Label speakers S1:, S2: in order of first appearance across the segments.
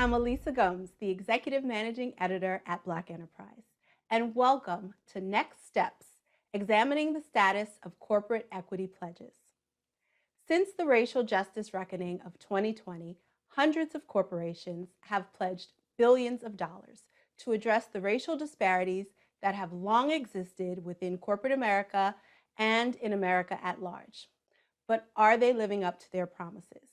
S1: I'm Alisa Gumbs, the Executive Managing Editor at Black Enterprise, and welcome to Next Steps, examining the status of corporate equity pledges. Since the racial justice reckoning of 2020, hundreds of corporations have pledged billions of dollars to address the racial disparities that have long existed within corporate America and in America at large. But are they living up to their promises?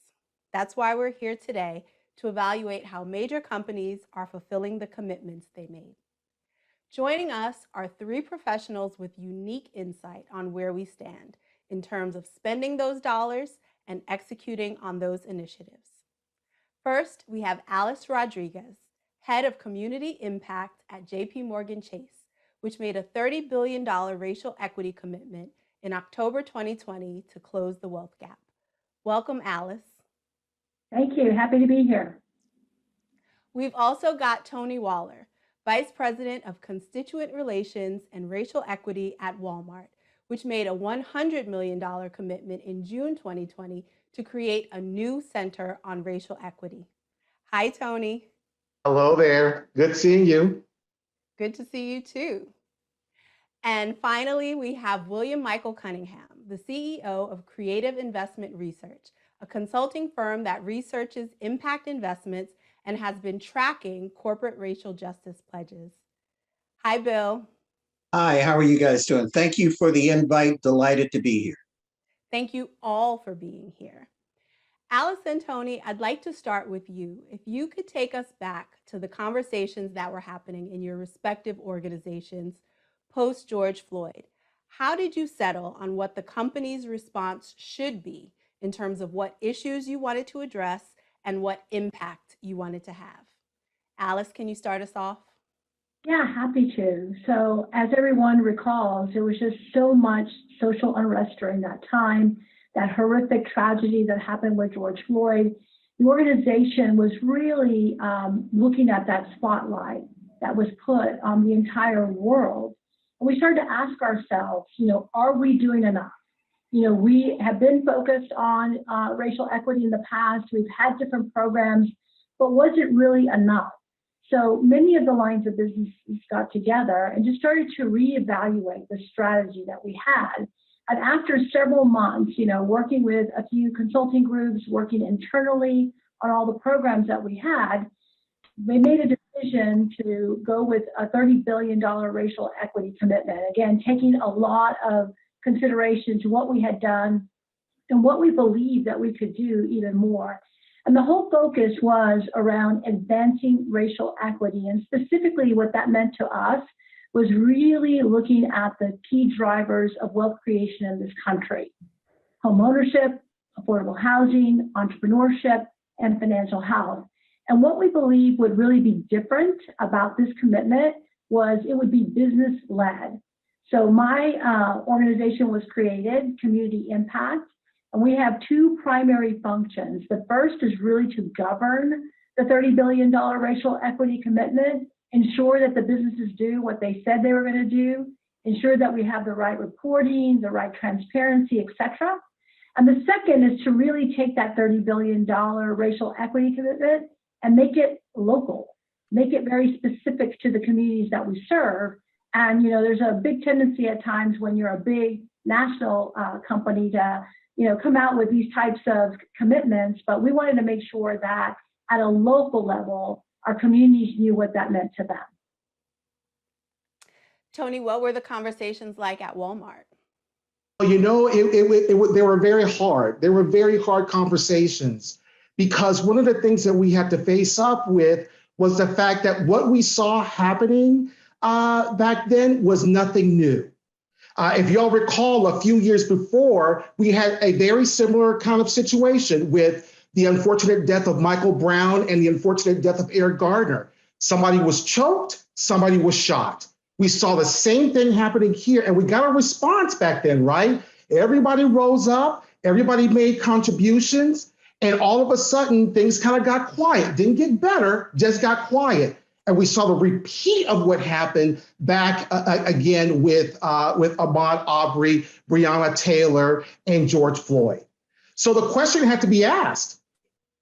S1: That's why we're here today to evaluate how major companies are fulfilling the commitments they made. Joining us are three professionals with unique insight on where we stand in terms of spending those dollars and executing on those initiatives. First, we have Alice Rodriguez, Head of Community Impact at JPMorgan Chase, which made a $30 billion racial equity commitment in October 2020 to close the wealth gap. Welcome, Alice.
S2: Thank you. Happy to be here.
S1: We've also got Tony Waller, Vice President of Constituent Relations and Racial Equity at Walmart, which made a $100 million commitment in June 2020 to create a new center on racial equity. Hi, Tony.
S3: Hello there. Good seeing you.
S1: Good to see you too. And finally, we have William Michael Cunningham, the CEO of Creative Investment Research, a consulting firm that researches impact investments and has been tracking corporate racial justice pledges. Hi, Bill.
S4: Hi, how are you guys doing? Thank you for the invite. Delighted to be here.
S1: Thank you all for being here. Alice and Tony, I'd like to start with you. If you could take us back to the conversations that were happening in your respective organizations post George Floyd, how did you settle on what the company's response should be in terms of what issues you wanted to address and what impact you wanted to have? Alice, can you start us off?
S2: Yeah, happy to. So as everyone recalls, there was just so much social unrest during that time, that horrific tragedy that happened with George Floyd. The organization was really looking at that spotlight that was put on the entire world. And we started to ask ourselves, are we doing enough? We have been focused on racial equity in the past. We've had different programs, but was it really enough? So many of the lines of businesses got together and just started to reevaluate the strategy that we had. And after several months, working with a few consulting groups, working internally on all the programs that we had, they made a decision to go with a $30 billion racial equity commitment. Again, taking a lot of consideration to what we had done and what we believed that we could do even more. And the whole focus was around advancing racial equity. And specifically what that meant to us was really looking at the key drivers of wealth creation in this country: home ownership, affordable housing, entrepreneurship, and financial health. And what we believe would really be different about this commitment was it would be business-led. So my organization was created, Community Impact, and we have two primary functions. The first is really to govern the $30 billion racial equity commitment, ensure that the businesses do what they said they were going to do, ensure that we have the right reporting, the right transparency, et cetera. And the second is to really take that $30 billion racial equity commitment and make it local, make it very specific to the communities that we serve. And there's a big tendency at times when you're a big national company to come out with these types of commitments, but we wanted to make sure that at a local level, our communities knew what that meant to them.
S1: Tony, what were the conversations like at Walmart?
S3: They were very hard. They were very hard conversations because one of the things that we had to face up with was the fact that what we saw happening back then was nothing new. If y'all recall, a few years before, we had a very similar kind of situation with the unfortunate death of Michael Brown and the unfortunate death of Eric Gardner. Somebody was choked, somebody was shot. We saw the same thing happening here, and we got a response back then, right? Everybody rose up, everybody made contributions, and all of a sudden, things kind of got quiet. Didn't get better, just got quiet. And we saw the repeat of what happened back again with Ahmaud Arbery, Breonna Taylor, and George Floyd. So the question had to be asked,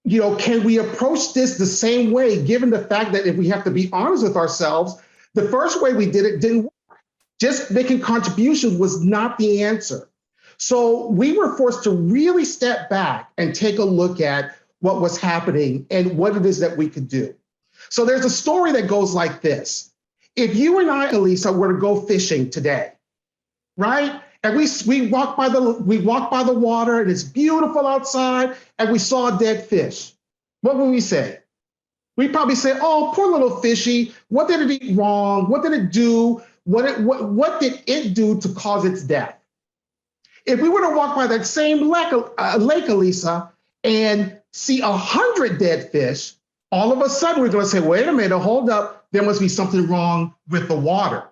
S3: can we approach this the same way, given the fact that if we have to be honest with ourselves, the first way we did it didn't work. Just making contributions was not the answer. So we were forced to really step back and take a look at what was happening and what it is that we could do. So there's a story that goes like this. If you and I, Alisa, were to go fishing today, right? And we walk by the water and it's beautiful outside and we saw a dead fish. What would we say? We'd probably say, oh, poor little fishy. What did it eat wrong? What did it do? What did it do to cause its death? If we were to walk by that same lake, Alisa, and see 100 dead fish, all of a sudden we're going to say, wait a minute, hold up. There must be something wrong with the water,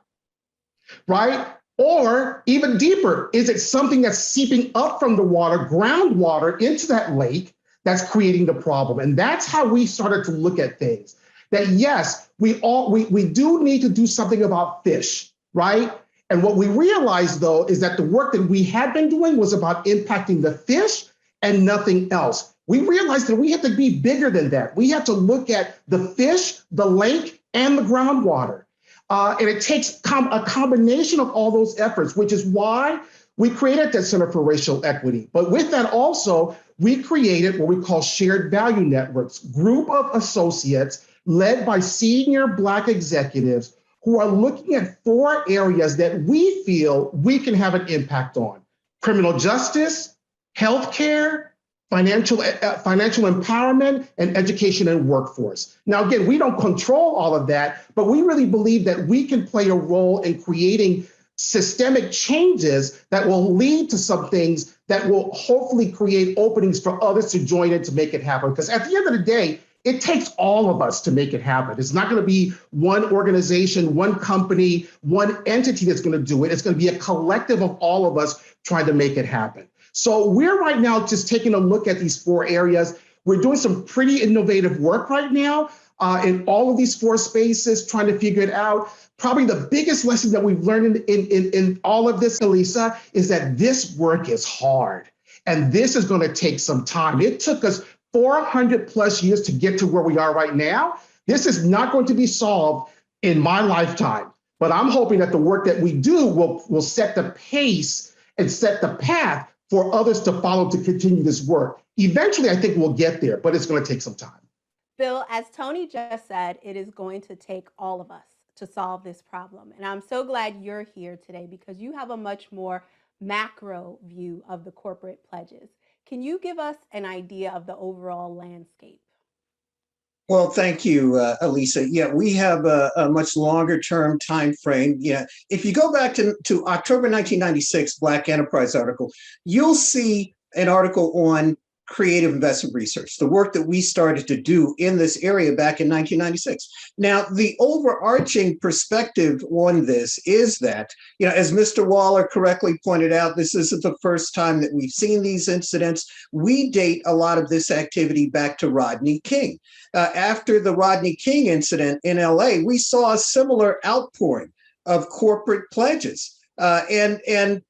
S3: right? Or even deeper, is it something that's seeping up from the water, groundwater, into that lake that's creating the problem? And that's how we started to look at things. That yes, we do need to do something about fish, right? And what we realized, though, is that the work that we had been doing was about impacting the fish and nothing else. We realized that we had to be bigger than that. We had to look at the fish, the lake, and the groundwater. And it takes a combination of all those efforts, which is why we created that Center for Racial Equity. But with that also, we created what we call shared value networks, group of associates led by senior Black executives who are looking at 4 areas that we feel we can have an impact on: criminal justice, healthcare, financial empowerment, and education and workforce. Now, again, we don't control all of that, but we really believe that we can play a role in creating systemic changes that will lead to some things that will hopefully create openings for others to join in to make it happen. Because at the end of the day, it takes all of us to make it happen. It's not going to be one organization, one company, one entity that's going to do it. It's going to be a collective of all of us trying to make it happen. So we're right now just taking a look at these 4 areas. We're doing some pretty innovative work right now in all of these 4 spaces, trying to figure it out. Probably the biggest lesson that we've learned in all of this, Alisa, is that this work is hard. And this is going to take some time. It took us 400 plus years to get to where we are right now. This is not going to be solved in my lifetime. But I'm hoping that the work that we do will set the pace and set the path for others to follow to continue this work. Eventually, I think we'll get there, but it's going to take some time.
S1: Bill, as Tony just said, it is going to take all of us to solve this problem. And I'm so glad you're here today because you have a much more macro view of the corporate pledges. Can you give us an idea of the overall landscape?
S4: Well, thank you, Alisa. Yeah, we have a much longer term time frame. Yeah, if you go back to October 1996 Black Enterprise article, you'll see an article on creative investment research, the work that we started to do in this area back in 1996. Now, the overarching perspective on this is that, as Mr. Waller correctly pointed out, this isn't the first time that we've seen these incidents. We date a lot of this activity back to Rodney King. After the Rodney King incident in LA, we saw a similar outpouring of corporate pledges. And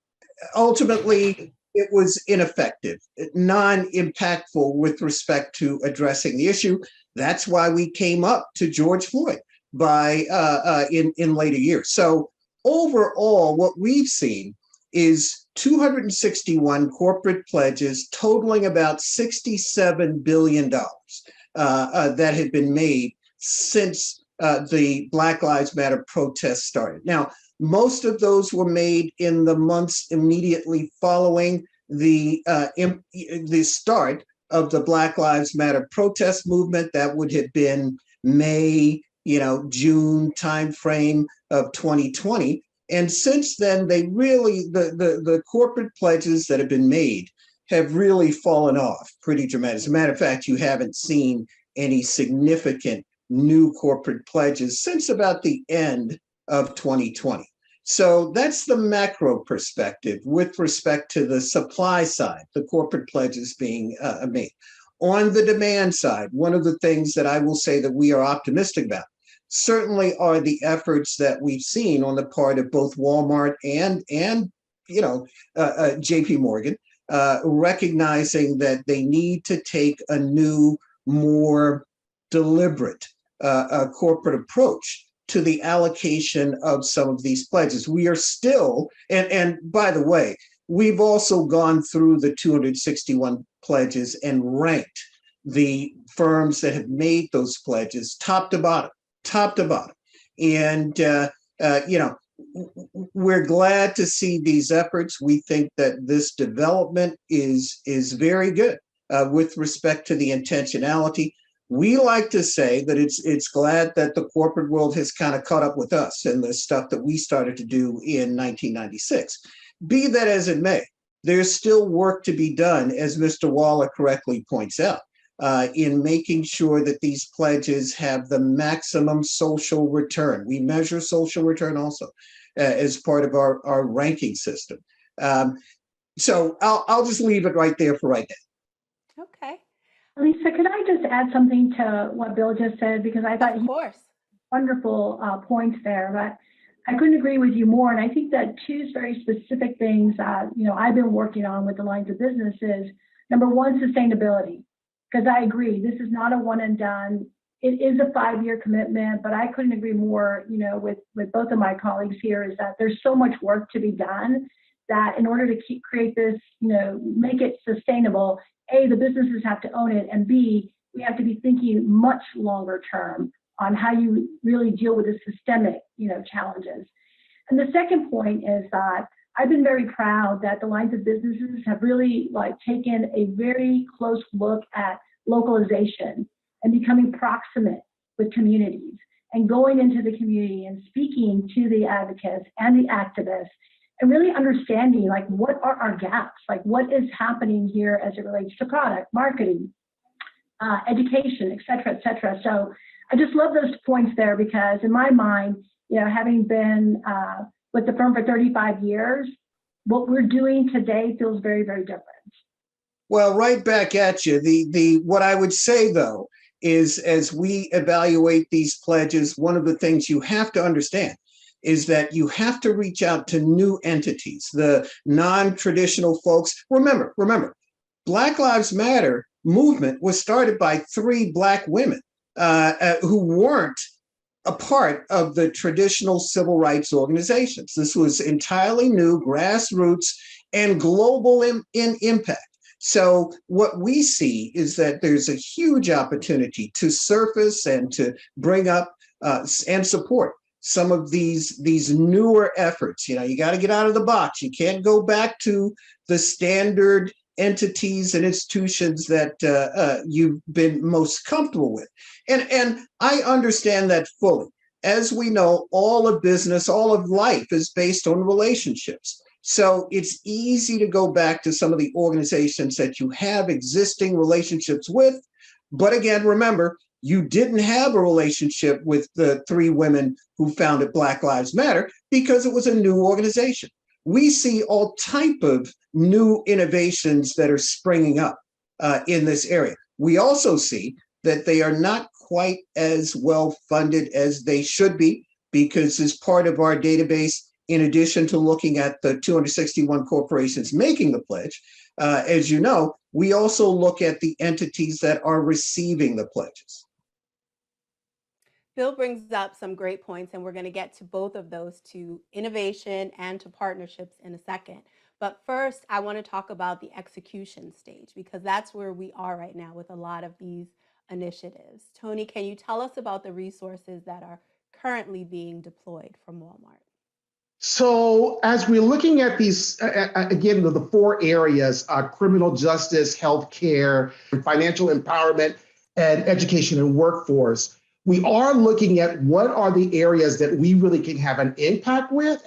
S4: ultimately, it was ineffective, non-impactful with respect to addressing the issue. That's why we came up to George Floyd in later years. So overall, what we've seen is 261 corporate pledges totaling about $67 billion that had been made since the Black Lives Matter protests started. Now, most of those were made in the months immediately following the start of the Black Lives Matter protest movement. That would have been May, June timeframe of 2020. And since then, they really, the corporate pledges that have been made have really fallen off pretty dramatically. As a matter of fact, you haven't seen any significant new corporate pledges since about the end of 2020. So that's the macro perspective with respect to the supply side, the corporate pledges being made. On the demand side, one of the things that I will say that we are optimistic about certainly are the efforts that we've seen on the part of both Walmart and JPMorgan, recognizing that they need to take a new more deliberate corporate approach to the allocation of some of these pledges. We are still, and by the way, we've also gone through the 261 pledges and ranked the firms that have made those pledges top to bottom, top to bottom. And, we're glad to see these efforts. We think that this development is very good with respect to the intentionality. We like to say that it's glad that the corporate world has kind of caught up with us and the stuff that we started to do in 1996. Be that as it may, there's still work to be done, as Mr. Waller correctly points out, in making sure that these pledges have the maximum social return. We measure social return also as part of our ranking system. So I'll just leave it right there for right now.
S1: Okay.
S2: Alisa, could I just add something to what Bill just said? Because I thought
S1: Of course.
S2: wonderful points there, but I couldn't agree with you more. And I think that two very specific things that I've been working on with the lines of business is, number one, sustainability. Because I agree, this is not a one and done. It is a 5-year commitment, but I couldn't agree more, with both of my colleagues here, is that there's so much work to be done that in order to create this, make it sustainable, A, the businesses have to own it, and B, we have to be thinking much longer term on how you really deal with the systemic, challenges. And the second point is that I've been very proud that the lines of businesses have really taken a very close look at localization and becoming proximate with communities and going into the community and speaking to the advocates and the activists and really understanding what are our gaps, what is happening here as it relates to product, marketing, education, et cetera, et cetera. So I just love those points there because in my mind, having been with the firm for 35 years, what we're doing today feels very, very different.
S4: Well, right back at you. What I would say, though, is as we evaluate these pledges, one of the things you have to understand is that you have to reach out to new entities, the non-traditional folks. Remember, Black Lives Matter movement was started by 3 Black women who weren't a part of the traditional civil rights organizations. This was entirely new, grassroots, and global in impact. So what we see is that there's a huge opportunity to surface and to bring up and support some of these newer efforts. You got to get out of the box. You can't go back to the standard entities and institutions that you've been most comfortable with. And I understand that fully. As we know, all of business, all of life is based on relationships. So it's easy to go back to some of the organizations that you have existing relationships with. But again, remember, you didn't have a relationship with the 3 women who founded Black Lives Matter because it was a new organization. We see all type of new innovations that are springing up in this area. We also see that they are not quite as well funded as they should be, because as part of our database, in addition to looking at the 261 corporations making the pledge, as you know, we also look at the entities that are receiving the pledges.
S1: Bill brings up some great points, and we're going to get to both of those, to innovation and to partnerships, in a second. But first, I want to talk about the execution stage, because that's where we are right now with a lot of these initiatives. Tony, can you tell us about the resources that are currently being deployed from Walmart?
S3: So as we're looking at these, again, the 4 areas, criminal justice, healthcare, financial empowerment, and education and workforce, we are looking at what are the areas that we really can have an impact with,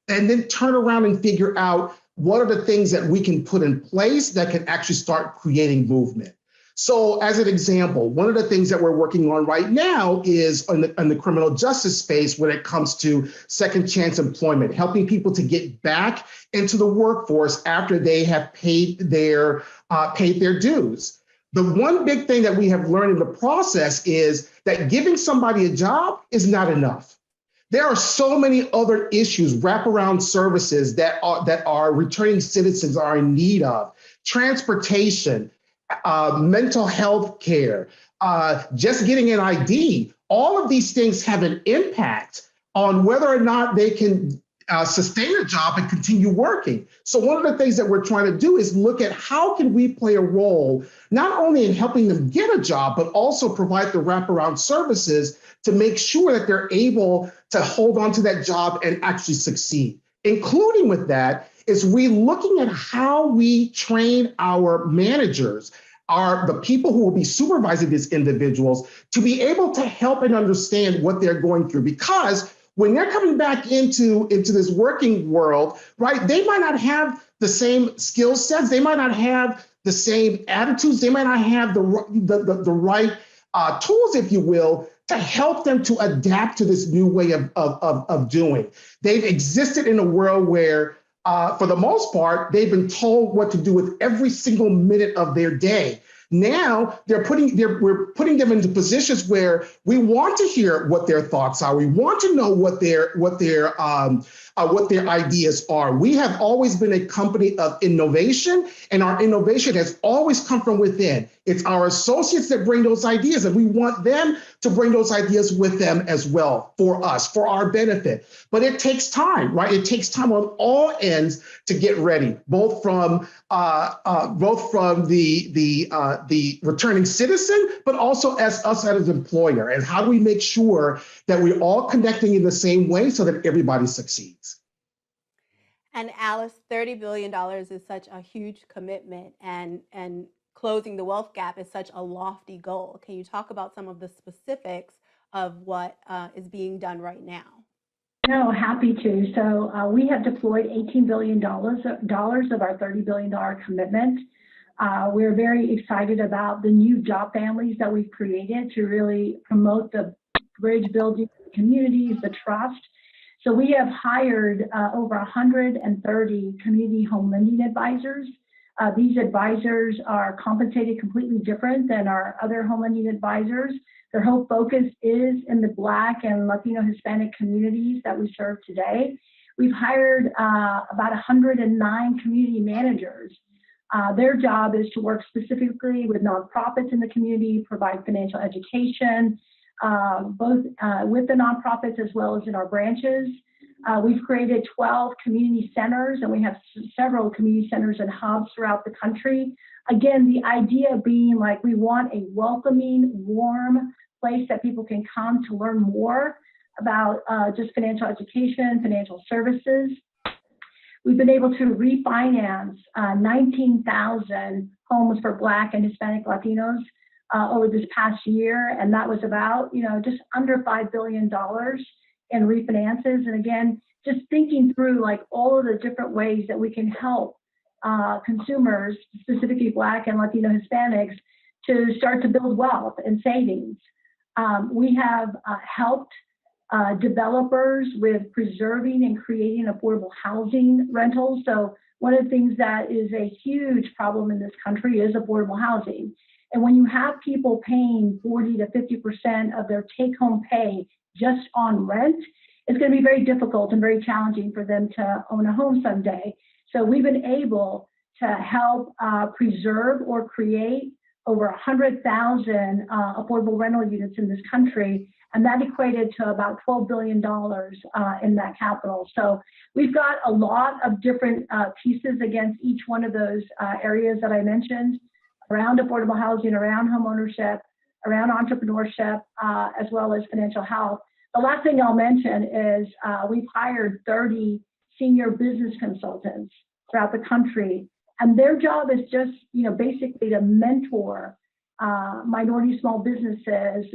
S3: and then turn around and figure out what are the things that we can put in place that can actually start creating movement. So as an example, one of the things that we're working on right now is on the criminal justice space when it comes to second chance employment, helping people to get back into the workforce after they have paid their dues. The one big thing that we have learned in the process is that giving somebody a job is not enough. There are so many other issues, wraparound services that our returning citizens are in need of: transportation, mental health care, just getting an ID. All of these things have an impact on whether or not they can sustain a job and continue working. So one of the things that we're trying to do is look at how can we play a role, not only in helping them get a job, but also provide the wraparound services to make sure that they're able to hold on to that job and actually succeed. Including with that is we looking at how we train our managers, the people who will be supervising these individuals, to be able to help and understand what they're going through. Because when they're coming back into this working world, right, they might not have the same skill sets, they might not have the same attitudes, they might not have the right tools, if you will, to help them to adapt to this new way of doing. They've existed in a world where, for the most part, they've been told what to do with every single minute of their day. Now we're putting them into positions where we want to hear what their thoughts are. We want to know what their ideas are. We have always been a company of innovation, and our innovation has always come from within. It's our associates that bring those ideas, and we want them to bring those ideas with them as well for us, for our benefit. But it takes time, right? It takes time on all ends to get ready, both from the returning citizen, but also as us as an employer. And how do we make sure that we're all connecting in the same way so that everybody succeeds?
S1: And Alice, $30 billion is such a huge commitment, and closing the wealth gap is such a lofty goal. Can you talk about some of the specifics of what is being done right now?
S2: No, happy to. So we have deployed $18 billion of our $30 billion commitment. We're very excited about the new job families that we've created to really promote the bridge building communities, the trust. So we have hired over 130 community home lending advisors. These advisors are compensated completely different than our other home lending advisors. Their whole focus is in the Black and Latino Hispanic communities that we serve today. We've hired about 109 community managers. Their job is to work specifically with nonprofits in the community, provide financial education, both with the nonprofits as well as in our branches. We've created 12 community centers, and we have several community centers and hubs throughout the country. Again, the idea being like we want a welcoming, warm place that people can come to learn more about just financial education, financial services. We've been able to refinance 19,000 homes for Black and Hispanic Latinos over this past year, and that was about just under $5 billion in refinances. And again, just thinking through like all of the different ways that we can help consumers, specifically Black and Latino Hispanics, to start to build wealth and savings. We have helped developers with preserving and creating affordable housing rentals. So one of the things that is a huge problem in this country is affordable housing. And when you have people paying 40 to 50% of their take-home pay just on rent, it's going to be very difficult and very challenging for them to own a home someday. So we've been able to help preserve or create over 100,000 affordable rental units in this country, and that equated to about $12 billion in that capital. So we've got a lot of different pieces against each one of those areas that I mentioned, around affordable housing, around homeownership, around entrepreneurship, as well as financial health. The last thing I'll mention is we've hired 30 senior business consultants throughout the country, and their job is just, basically to mentor minority small businesses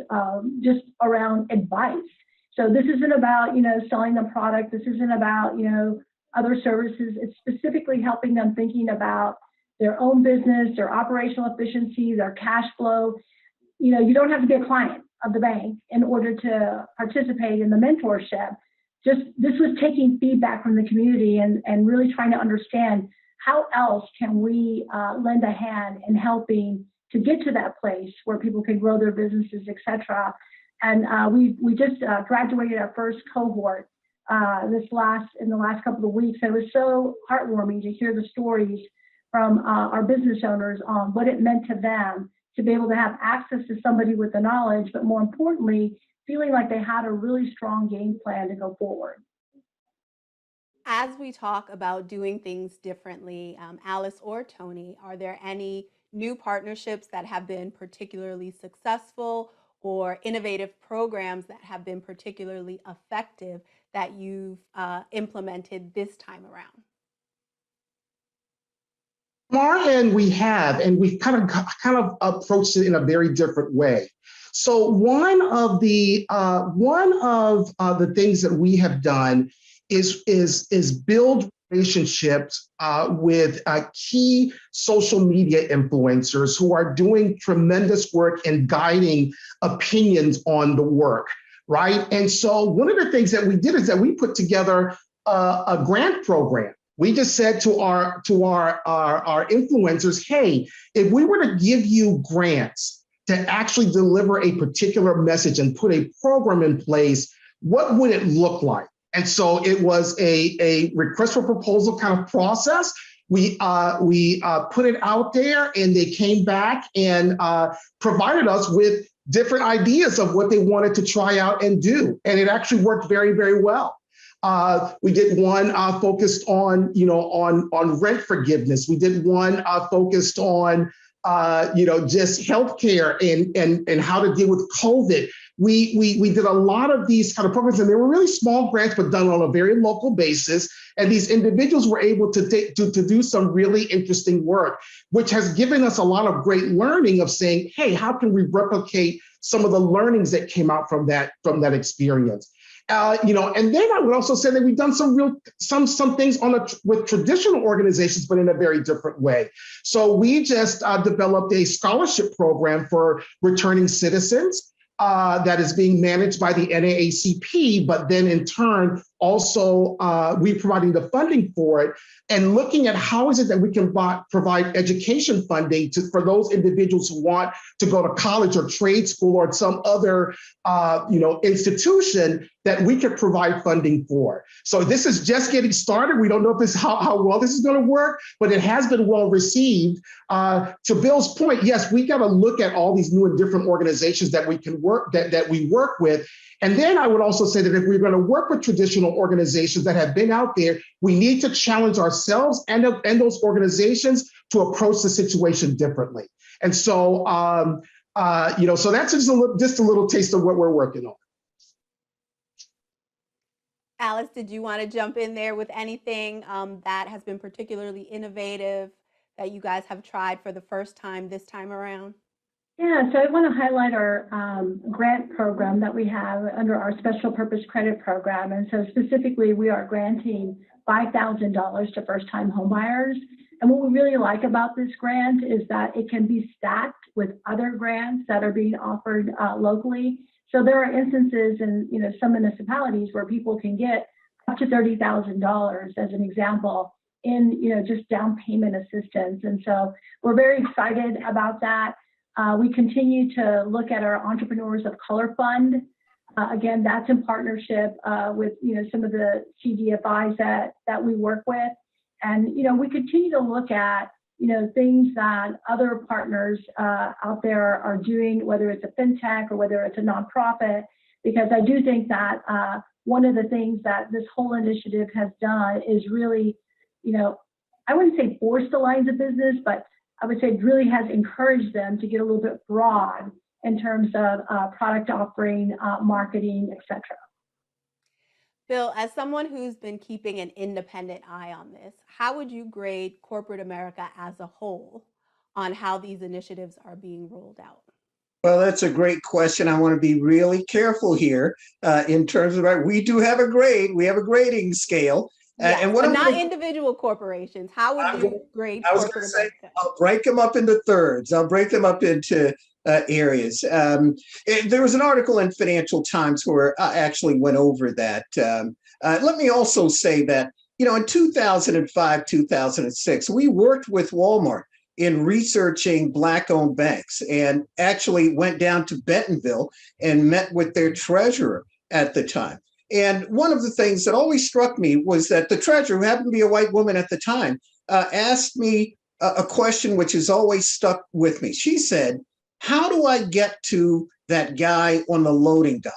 S2: just around advice. So this isn't about, selling them product. This isn't about, other services. It's specifically helping them thinking about their own business, their operational efficiency, their cash flow. You don't have to be a client of the bank in order to participate in the mentorship. Just this was taking feedback from the community and really trying to understand how else can we lend a hand in helping to get to that place where people can grow their businesses, et cetera. And we just graduated our first cohort in the last couple of weeks. It was so heartwarming to hear the stories from our business owners on what it meant to them to be able to have access to somebody with the knowledge, but more importantly, feeling like they had a really strong game plan to go forward.
S1: As we talk about doing things differently, Alice or Tony, are there any new partnerships that have been particularly successful or innovative programs that have been particularly effective that you've implemented this time around?
S3: On our end, we have, and we've kind of approached it in a very different way. So one of the things that we have done is build relationships with key social media influencers who are doing tremendous work and guiding opinions on the work, right? And so one of the things that we did is that we put together a grant program. We just said to our influencers, hey, if we were to give you grants to actually deliver a particular message and put a program in place, what would it look like? And so it was a request for proposal kind of process. We put it out there, and they came back and provided us with different ideas of what they wanted to try out and do. And it actually worked very, very well. We did one focused on, on rent forgiveness. We did one focused on, just healthcare and how to deal with COVID. We did a lot of these kind of programs, and they were really small grants, but done on a very local basis. And these individuals were able to do some really interesting work, which has given us a lot of great learning of saying, hey, how can we replicate some of the learnings that came out from that experience? And then I would also say that we've done some things with traditional organizations, but in a very different way. So we just developed a scholarship program for returning citizens that is being managed by the NAACP, but then in turn also we providing the funding for it and looking at how is it that we can provide education funding for those individuals who want to go to college or trade school or some other institution that we could provide funding for. So this is just getting started. We don't know if how well this is going to work, but it has been well received. To Bill's point, yes, we got to look at all these new and different organizations that we can work that we work with. And then I would also say that if we're going to work with traditional organizations that have been out there, we need to challenge ourselves and those organizations to approach the situation differently. And so, so that's just a little taste of what we're working on.
S1: Alice, did you want to jump in there with anything that has been particularly innovative that you guys have tried for the first time this time around?
S2: Yeah, so I want to highlight our grant program that we have under our special purpose credit program. And so specifically, we are granting $5,000 to first-time homebuyers. And what we really like about this grant is that it can be stacked with other grants that are being offered locally. So there are instances in some municipalities where people can get up to $30,000 as an example in just down payment assistance. And so we're very excited about that. We continue to look at our Entrepreneurs of Color Fund. Again, that's in partnership with some of the CDFIs that we work with. And we continue to look at things that other partners out there are doing, whether it's a fintech or whether it's a nonprofit, because I do think that one of the things that this whole initiative has done is really, I wouldn't say force the lines of business, but I would say it really has encouraged them to get a little bit broad in terms of product offering, marketing, etc.
S1: Bill, as someone who's been keeping an independent eye on this, how would you grade corporate America as a whole on how these initiatives are being rolled out?
S4: Well, that's a great question. I want to be really careful here in terms of we do have a grade. We have a grading scale.
S1: Yes,
S4: and what
S1: but not individial corporations. How would you grade corporate America?
S4: I'll break them up into thirds. I'll break them up into areas. There was an article in Financial Times where I actually went over that. Let me also say that, in 2005, 2006, we worked with Walmart in researching Black-owned banks and actually went down to Bentonville and met with their treasurer at the time. And one of the things that always struck me was that the treasurer, who happened to be a white woman at the time, asked me a question which has always stuck with me. She said, how do I get to that guy on the loading dock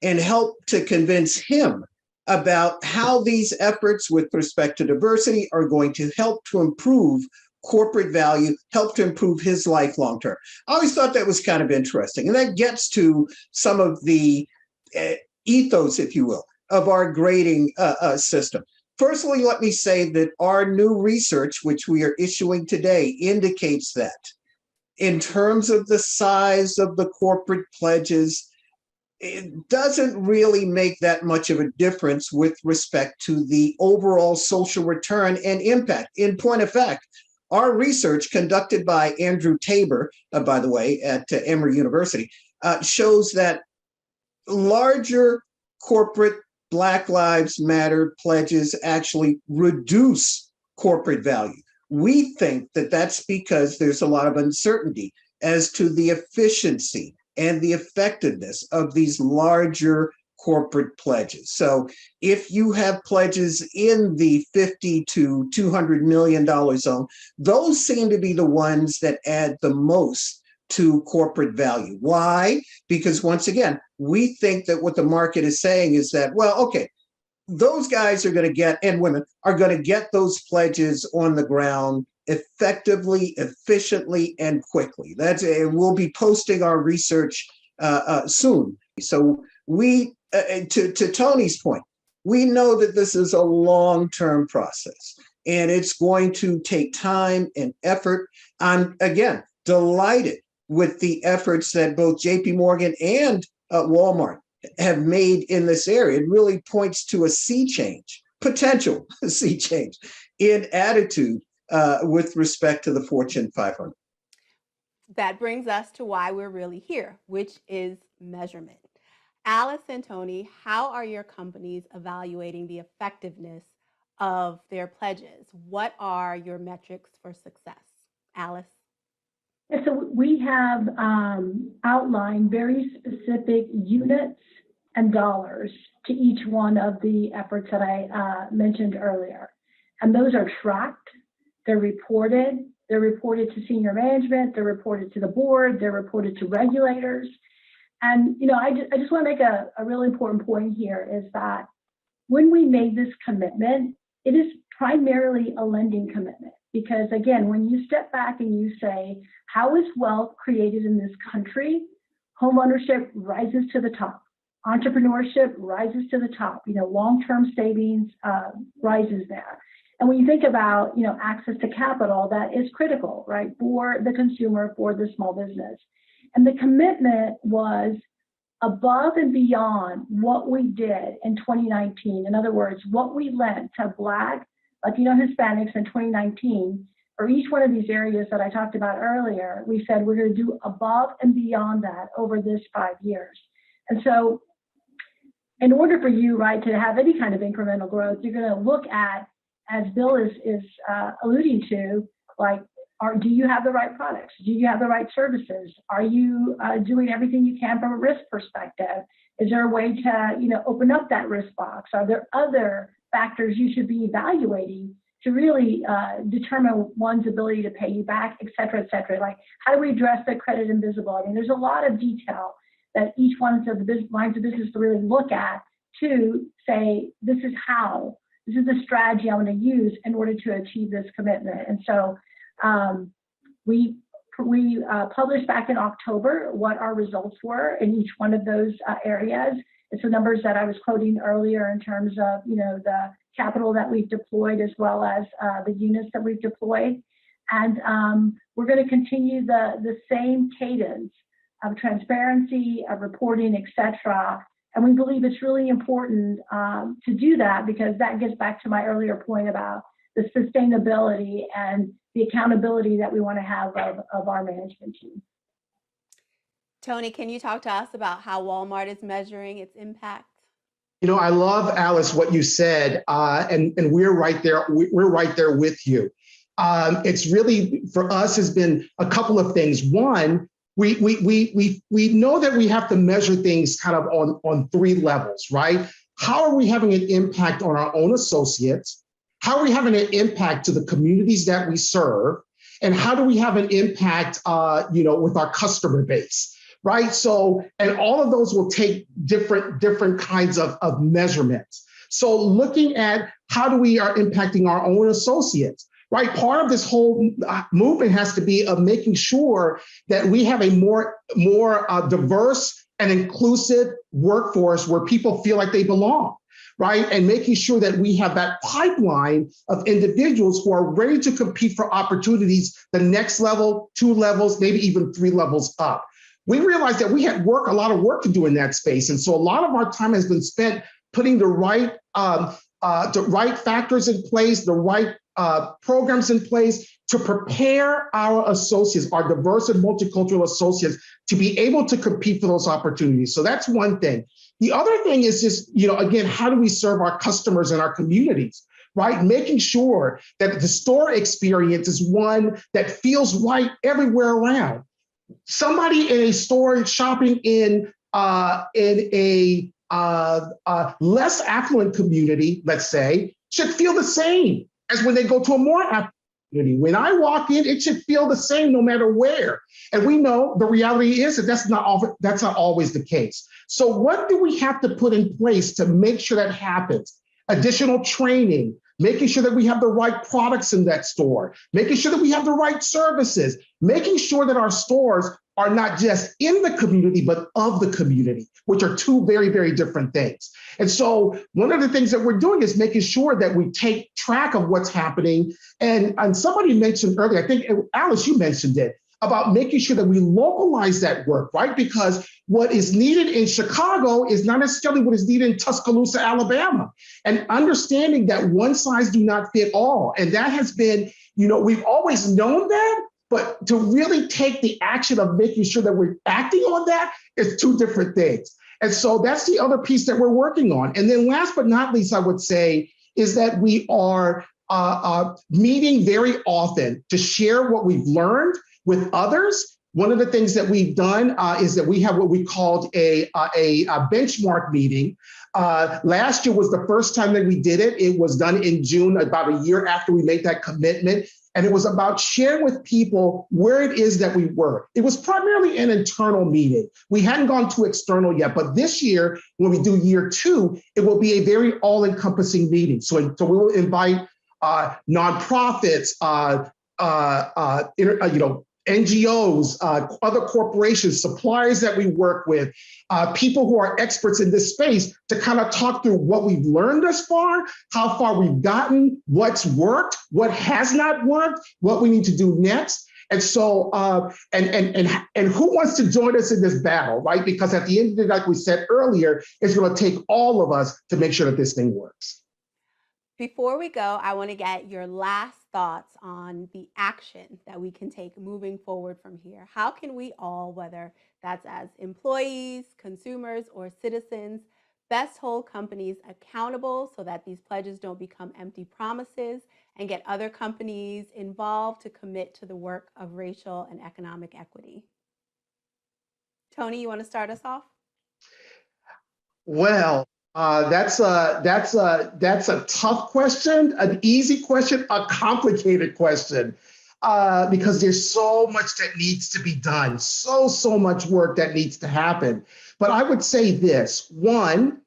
S4: and help to convince him about how these efforts with respect to diversity are going to help to improve corporate value, help to improve his life long term? I always thought that was kind of interesting. And that gets to some of the ethos, if you will, of our grading system. Firstly, let me say that our new research, which we are issuing today, indicates that in terms of the size of the corporate pledges, it doesn't really make that much of a difference with respect to the overall social return and impact. In point of fact, our research conducted by Andrew Tabor, by the way, at Emory University, shows that larger corporate Black Lives Matter pledges actually reduce corporate value. We think that that's because there's a lot of uncertainty as to the efficiency and the effectiveness of these larger corporate pledges. So if you have pledges in the $50 to $200 million zone, those seem to be the ones that add the most to corporate value. Why? Because once again, we think that what the market is saying is that, well, okay, those guys are going to get, and women are going to get those pledges on the ground effectively, efficiently, and quickly. We'll be posting our research soon. So we, to Tony's point, we know that this is a long-term process, and it's going to take time and effort. I'm, again, delighted with the efforts that both JPMorgan and Walmart have made in this area. It really points to a sea change, potential sea change in attitude with respect to the Fortune 500.
S1: That brings us to why we're really here, which is measurement. Alice and Tony, how are your companies evaluating the effectiveness of their pledges? What are your metrics for success? Alice?
S2: So we have outlined very specific units and dollars to each one of the efforts that I mentioned earlier. And those are tracked, they're reported to senior management, they're reported to the board, they're reported to regulators. And I just want to make a really important point here is that when we made this commitment, it is primarily a lending commitment. Because again, when you step back and you say, how is wealth created in this country? Homeownership rises to the top. Entrepreneurship rises to the top. Long-term savings rises there. And when you think about, access to capital, that is critical, right, for the consumer, for the small business. And the commitment was above and beyond what we did in 2019. In other words, what we lent to Black, Latino, Hispanics in 2019, for each one of these areas that I talked about earlier, we said we're going to do above and beyond that over this 5 years. And so in order for you, right, to have any kind of incremental growth, you're going to look at, as Bill is alluding to, like, do you have the right products? Do you have the right services? Are you doing everything you can from a risk perspective? Is there a way to, open up that risk box? Are there other factors you should be evaluating to really determine one's ability to pay you back, et cetera, et cetera? Like, how do we address the credit invisible? I mean, there's a lot of detail that each one of the lines of business to really look at to say, this is the strategy I'm going to use in order to achieve this commitment. And so we published back in October what our results were in each one of those areas. It's the numbers that I was quoting earlier in terms of, the capital that we've deployed as well as the units that we've deployed. And we're going to continue the same cadence of transparency, of reporting, et cetera. And we believe it's really important to do that because that gets back to my earlier point about the sustainability and the accountability that we want to have of our management team.
S1: Tony, can you talk to us about how Walmart is measuring its impact?
S3: I love, Alice, what you said, and we're right there. We're right there with you. It's really, for us, has been a couple of things. One, we know that we have to measure things kind of on three levels, right? How are we having an impact on our own associates? How are we having an impact to the communities that we serve? and how do we have an impact, with our customer base, right? So, and all of those will take different kinds of measurements. So looking at how do we are impacting our own associates, right? Part of this whole movement has to be of making sure that we have a more diverse and inclusive workforce where people feel like they belong, right? And making sure that we have that pipeline of individuals who are ready to compete for opportunities, the next level, 2 levels, maybe even 3 levels up. We realized that we had a lot of work to do in that space. And so a lot of our time has been spent putting the right factors in place, the right programs in place to prepare our associates, our diverse and multicultural associates, to be able to compete for those opportunities. So that's one thing. The other thing is just, again, how do we serve our customers and our communities, right? Making sure that the store experience is one that feels right everywhere around. Somebody in a store shopping in a less affluent community, let's say, should feel the same as when they go to a more affluent community. When I walk in, it should feel the same no matter where. And we know the reality is that that's not always the case. So what do we have to put in place to make sure that happens? Additional training, making sure that we have the right products in that store, making sure that we have the right services, making sure that our stores are not just in the community, but of the community, which are two very, very different things. And so one of the things that we're doing is making sure that we take track of what's happening. And somebody mentioned earlier, I think, Alice, you mentioned it, about making sure that we localize that work, right? Because what is needed in Chicago is not necessarily what is needed in Tuscaloosa, Alabama. And understanding that one size do not fit all. And that has been, we've always known that, but to really take the action of making sure that we're acting on that is two different things. And so that's the other piece that we're working on. And then last but not least, I would say, is that we are meeting very often to share what we've learned with others. One of the things that we've done is that we have what we called a benchmark meeting. Last year was the first time that we did it. It was done in June, about a year after we made that commitment. And it was about sharing with people where it is that we were. It was primarily an internal meeting. We hadn't gone to external yet, but this year, when we do year 2, it will be a very all-encompassing meeting. So we will invite nonprofits, NGOs, other corporations, suppliers that we work with, people who are experts in this space to kind of talk through what we've learned thus far, how far we've gotten, what's worked, what has not worked, what we need to do next. And so, and who wants to join us in this battle, right? Because at the end of the day, like we said earlier, it's going to take all of us to make sure that this thing works.
S1: Before we go, I want to get your last thoughts on the action that we can take moving forward from here. How can we all, whether that's as employees, consumers, or citizens, best hold companies accountable so that these pledges don't become empty promises and get other companies involved to commit to the work of racial and economic equity? Tony, you want to start us off?
S3: Well, that's a tough question, an easy question, a complicated question, because there's so much that needs to be done, so much work that needs to happen. But I would say this: one,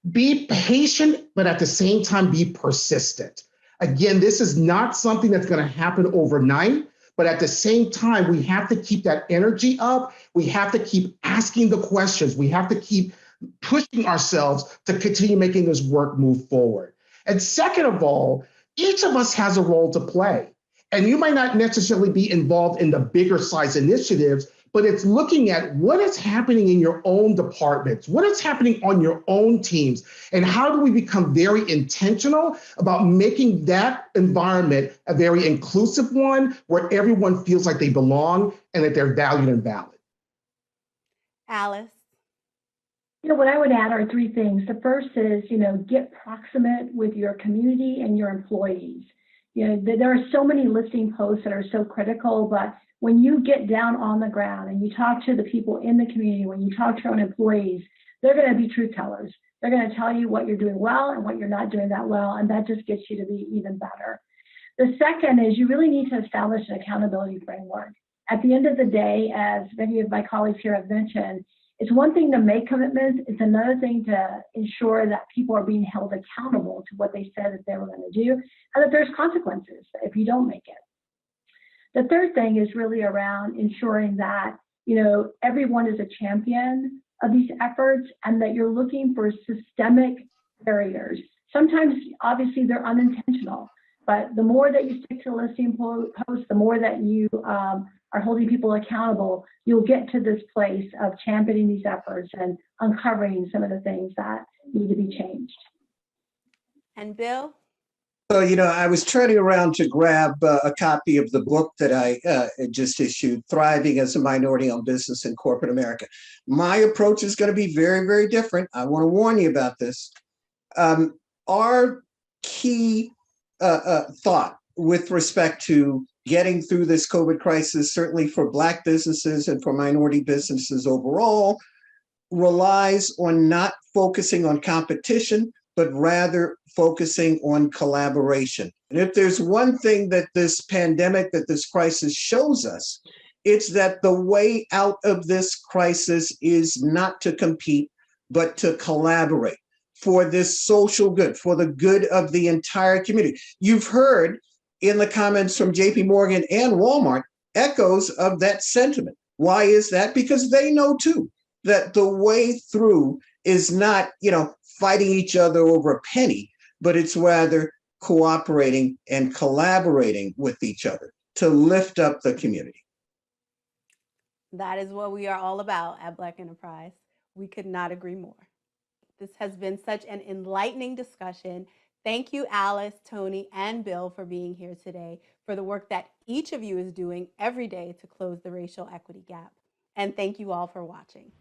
S3: be patient, but at the same time, be persistent. Again, this is not something that's going to happen overnight. But at the same time, we have to keep that energy up. We have to keep asking the questions. We have to keep pushing ourselves to continue making this work move forward. And second of all, each of us has a role to play. And you might not necessarily be involved in the bigger size initiatives, but it's looking at what is happening in your own departments, what is happening on your own teams, and how do we become very intentional about making that environment a very inclusive one where everyone feels like they belong and that they're valued and valid.
S1: Alice?
S2: What I would add are 3 things. The first is, get proximate with your community and your employees. There are so many listing posts that are so critical, but when you get down on the ground and you talk to the people in the community, when you talk to your own employees, they're going to be truth tellers. They're going to tell you what you're doing well and what you're not doing that well, and that just gets you to be even better. The second is you really need to establish an accountability framework. At the end of the day, as many of my colleagues here have mentioned, it's one thing to make commitments, it's another thing to ensure that people are being held accountable to what they said that they were going to do, and that there's consequences if you don't make it. The third thing is really around ensuring that, everyone is a champion of these efforts and that you're looking for systemic barriers. Sometimes, obviously, they're unintentional, but the more that you stick to listing posts, the more that you are holding people accountable, you'll get to this place of championing these efforts and uncovering some of the things that need to be changed.
S1: And Bill?
S4: So, I was turning around to grab a copy of the book that I just issued, Thriving as a Minority-Owned Business in Corporate America. My approach is going to be very, very different. I want to warn you about this. Our key thought with respect to getting through this COVID crisis, certainly for Black businesses and for minority businesses overall, relies on not focusing on competition, but rather focusing on collaboration. And if there's one thing that this pandemic, that this crisis shows us, it's that the way out of this crisis is not to compete, but to collaborate for this social good, for the good of the entire community. You've heard in the comments from JPMorgan and Walmart echoes of that sentiment. Why is that? Because they know too that the way through is not, fighting each other over a penny, but it's rather cooperating and collaborating with each other to lift up the community.
S1: That is what we are all about at Black Enterprise. We could not agree more. This has been such an enlightening discussion. Thank you, Alice, Tony, and Bill for being here today, for the work that each of you is doing every day to close the racial equity gap. And thank you all for watching.